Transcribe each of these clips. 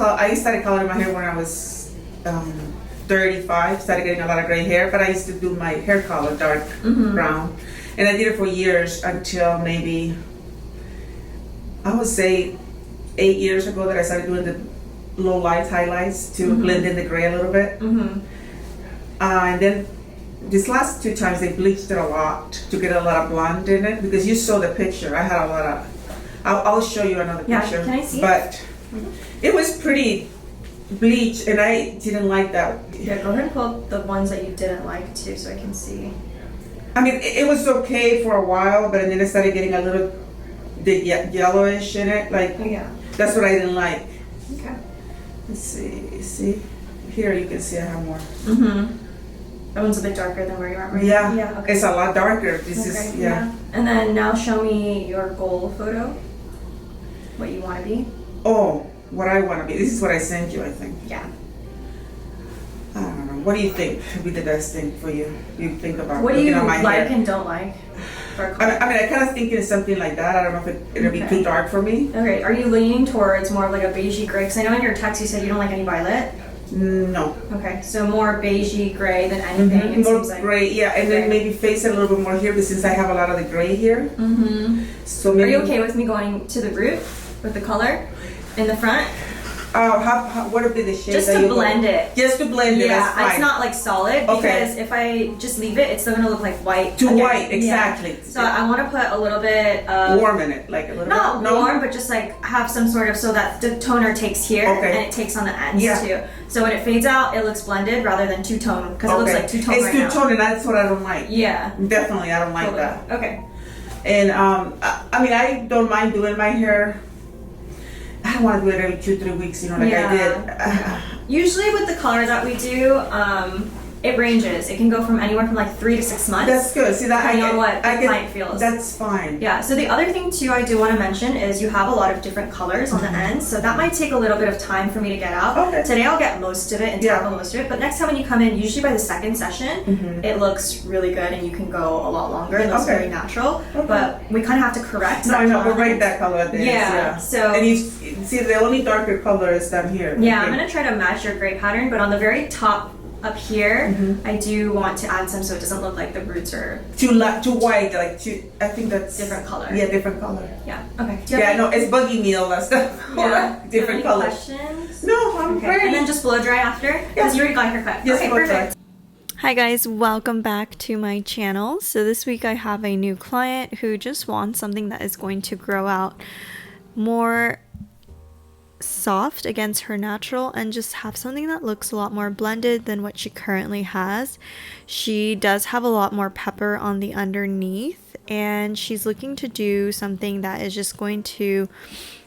I started coloring my hair when I was 35, started getting a lot of gray hair, but I used to do my hair color dark brown. And I did it for years until maybe, I would say 8 years ago that I started doing the low lights, highlights to blend in the gray a little bit. And then these last 2 times they bleached it a lot to get a lot of blonde in it, because you saw the picture. I had a lot of, I'll show you another picture. Can I see but it was pretty bleached and I didn't like that. Yeah, go ahead and pull up the ones that you didn't like too so I can see. I mean, it was okay for a while, but then it started getting a little yellowish in it. Like, that's what I didn't like. Okay. Let's see. See? Here you can see I have more. That one's a bit darker than where you are right now. Yeah, okay. It's a lot darker. This is, And then now show me your goal photo. What you want to be. Oh, what I want to be. This is what I sent you, I think. Yeah. I don't know. What do you think would be the best thing for you? You think about what do you on my like hair? and don't like? I mean, I kind of thinking something like that. I don't know if it'll be too dark for me. Okay. Are you leaning towards more of like a beigey gray? Because I know in your text you said you don't like any violet. No. Okay, so more beigey gray than anything. It more seems like. gray, yeah, and then maybe face it a little bit more here, but since I have a lot of the gray here. So maybe. Are you okay with me going to the root with the color in the front? What would be the shade? Just to blend it. Just to blend it. That's fine. It's not like solid because if I just leave it, it's still gonna look like white. White, exactly. Yeah. So I want to put a little bit of warm in it, like a little. Not warm, but just like have some sort of so that the toner takes here and it takes on the ends too. So when it fades out, it looks blended rather than two tone because it looks like two tone. It's two tone, and that's what I don't like. Yeah. Definitely, I don't like that. Okay. And I mean, I don't mind doing my hair. I don't want to do it every 2-3 weeks, you know, like I did. Usually with the color that we do, it ranges. It can go from anywhere from like 3 to 6 months. That's good. See that depending on what the client feels. That's fine. Yeah. So the other thing too, I do want to mention is you have a lot of different colors on the ends, so that might take a little bit of time for me to get out. Okay. Today I'll get most of it and tackle most of it, but next time when you come in, usually by the second session, it looks really good and you can go a lot longer. It looks very natural, but we kind of have to correct. No, I know. We'll write that color at the end. Yeah. So. And you see, the only darker color is down here. Yeah, I'm gonna try to match your gray pattern, but on the very top. Up here, I do want to add some so it doesn't look like the roots are too white, like I think that's different color. Yeah, different color. Yeah. Okay. Yeah, no, it's bugging me all that stuff. Yeah. Different color. Questions? No, I'm ready. And then just blow dry after, because you already got your cut. Yes, okay, perfect. Hi guys, welcome back to my channel. So this week I have a new client who just wants something that is going to grow out more soft against her natural and just have something that looks a lot more blended than what she currently has. She does have a lot more pepper on the underneath and she's looking to do something that is just going to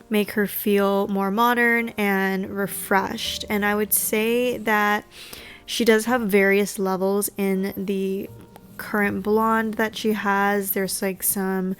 make her feel more modern and refreshed. And I would say that she does have various levels in the current blonde that she has. There's like some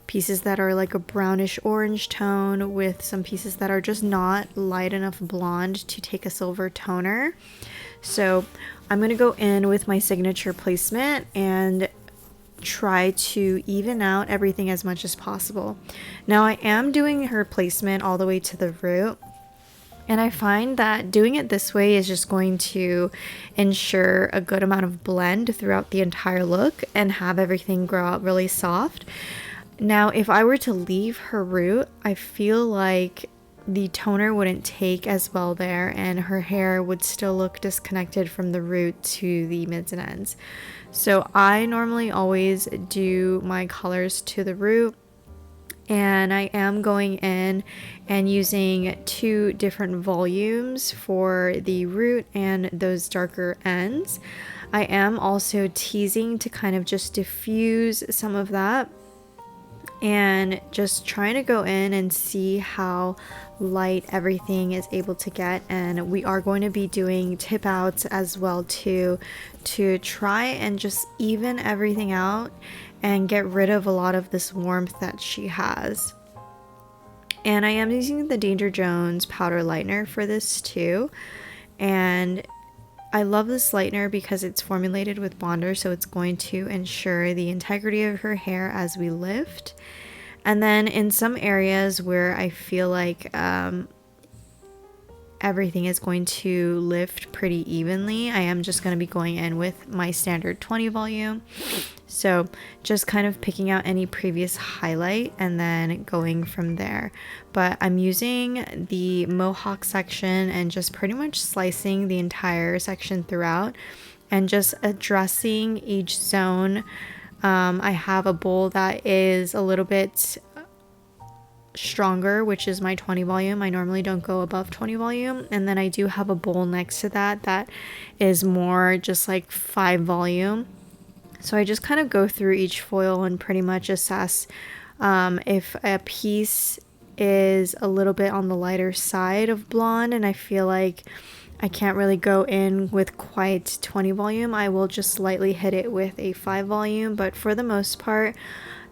pieces that are like a brownish orange tone with some pieces that are just not light enough blonde to take a silver toner. So I'm going to go in with my signature placement and try to even out everything as much as possible. Now I am doing her placement all the way to the root, and I find that doing it this way is just going to ensure a good amount of blend throughout the entire look and have everything grow out really soft. Now, if I were to leave her root, I feel like the toner wouldn't take as well there and her hair would still look disconnected from the root to the mids and ends. So I normally always do my colors to the root, and I am going in and using 2 different volumes for the root and those darker ends. I am also teasing to kind of just diffuse some of that and just trying to go in and see how light everything is able to get. And we are going to be doing tip outs as well too, to try and just even everything out and get rid of a lot of this warmth that she has. And I am using the Danger Jones powder lightener for this too, and I love this lightener because it's formulated with bonder, so it's going to ensure the integrity of her hair as we lift. And then in some areas where I feel like everything is going to lift pretty evenly, I am just going to be going in with my standard 20 volume. So just kind of picking out any previous highlight and then going from there. But I'm using the mohawk section and just pretty much slicing the entire section throughout and just addressing each zone. I have a bowl that is a little bit stronger, which is my 20 volume. I normally don't go above 20 volume, and then I do have a bowl next to that is more just like 5 volume. So I just kind of go through each foil and pretty much assess if a piece is a little bit on the lighter side of blonde and I feel like I can't really go in with quite 20 volume, I will just slightly hit it with a 5 volume. But for the most part,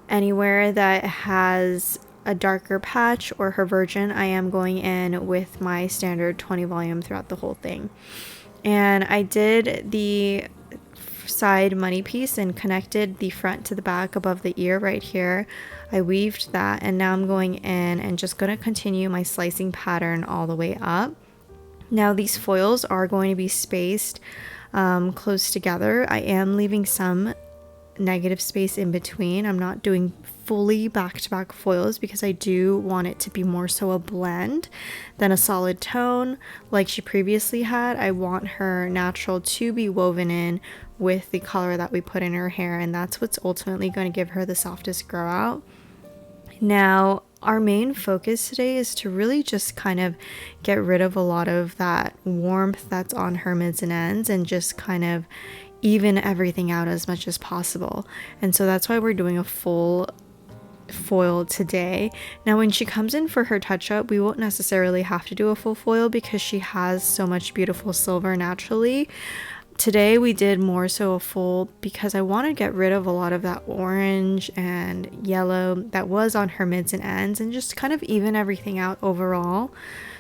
anywhere that has a darker patch or her virgin, I am going in with my standard 20 volume throughout the whole thing. And I did the side money piece and connected the front to the back above the ear right here. I weaved that, and now I'm going in and just going to continue my slicing pattern all the way up. Now these foils are going to be spaced close together. I am leaving some negative space in between. I'm not doing fully back-to-back foils because I do want it to be more so a blend than a solid tone like she previously had. I want her natural to be woven in with the color that we put in her hair, and that's what's ultimately going to give her the softest grow out. Now our main focus today is to really just kind of get rid of a lot of that warmth that's on her mids and ends and just kind of even everything out as much as possible. And so that's why we're doing a full foil today. Now when she comes in for her touch-up, we won't necessarily have to do a full foil because she has so much beautiful silver naturally. Today we did more so a full because I want to get rid of a lot of that orange and yellow that was on her mids and ends and just kind of even everything out overall.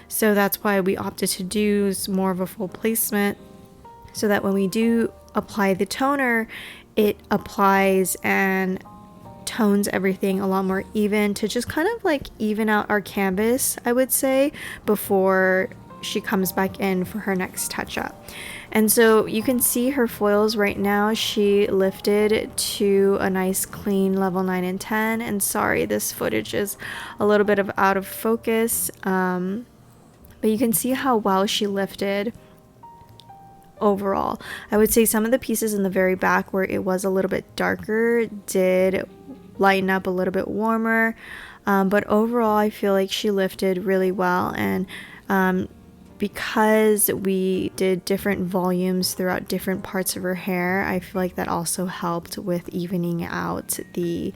So that's why we opted to do more of a full placement so that when we do apply the toner, it applies and tones everything a lot more even to just kind of like even out our canvas, I would say, before she comes back in for her next touch-up. And so you can see her foils right now. She lifted to a nice clean level 9 and 10. And sorry, this footage is a little bit of out of focus, but you can see how well she lifted overall. I would say some of the pieces in the very back where it was a little bit darker did lighten up a little bit warmer, but overall I feel like she lifted really well. And because we did different volumes throughout different parts of her hair, I feel like that also helped with evening out the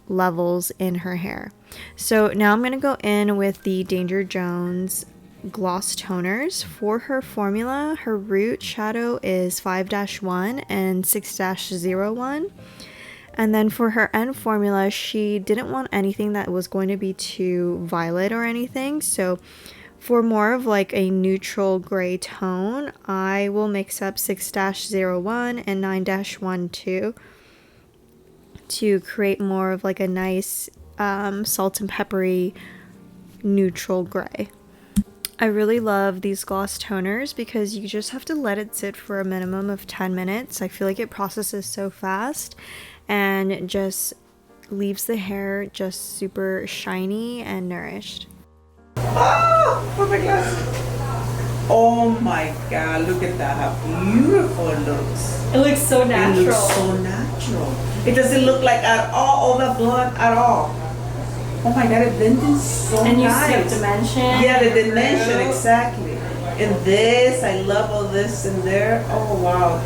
levels in her hair. So now I'm going to go in with the Danger Jones gloss toners. For her formula, her root shadow is 5-1 and 6-01. And then for her end formula, she didn't want anything that was going to be too violet or anything. So for more of like a neutral gray tone, I will mix up 6-01 and 9-12 to create more of like a nice salt and peppery neutral gray. I really love these gloss toners because you just have to let it sit for a minimum of 10 minutes. I feel like it processes so fast and just leaves the hair just super shiny and nourished. Oh my gosh. Oh my god, look at that, how beautiful it looks. It looks so natural. It looks so natural. It doesn't look like at all the blood at all. Oh my god, it blended so and nice. And you see the dimension. Yeah, the dimension, exactly. And this, I love all this in there. Oh wow,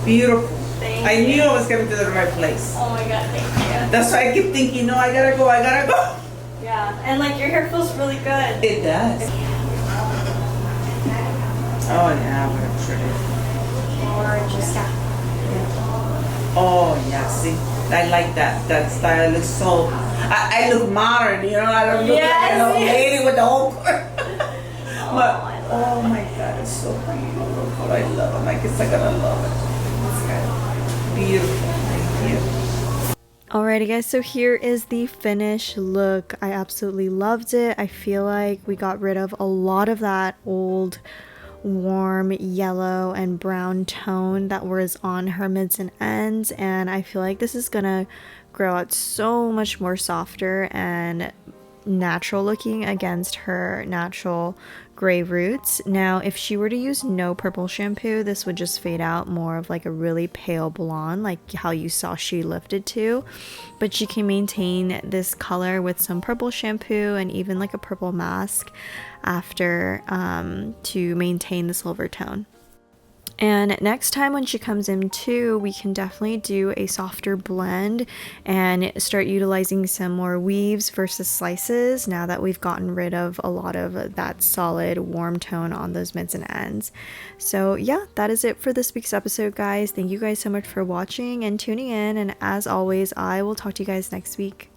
beautiful. I knew I was coming to the right place. Oh my god, thank you. That's why I keep thinking, no, I gotta go. Yeah, and like your hair feels really good. It does. Oh yeah, what a pretty. Gorgeous. Oh yeah, see, I like that. That style looks so. I look modern, you know. I don't look like an old lady with the whole. But oh my god, it's so beautiful. I love it. My kids are gonna love it. It's good. Beautiful. Thank you. Alrighty guys, so here is the finished look. I absolutely loved it. I feel like we got rid of a lot of that old warm yellow and brown tone that was on her mids and ends, and I feel like this is gonna grow out so much more softer and natural looking against her natural gray roots. Now if she were to use no purple shampoo, this would just fade out more of like a really pale blonde, like how you saw she lifted to, but she can maintain this color with some purple shampoo and even like a purple mask after to maintain the silver tone. And next time when she comes in too, we can definitely do a softer blend and start utilizing some more weaves versus slices now that we've gotten rid of a lot of that solid warm tone on those mids and ends. So yeah, that is it for this week's episode, guys. Thank you guys so much for watching and tuning in, and as always, I will talk to you guys next week.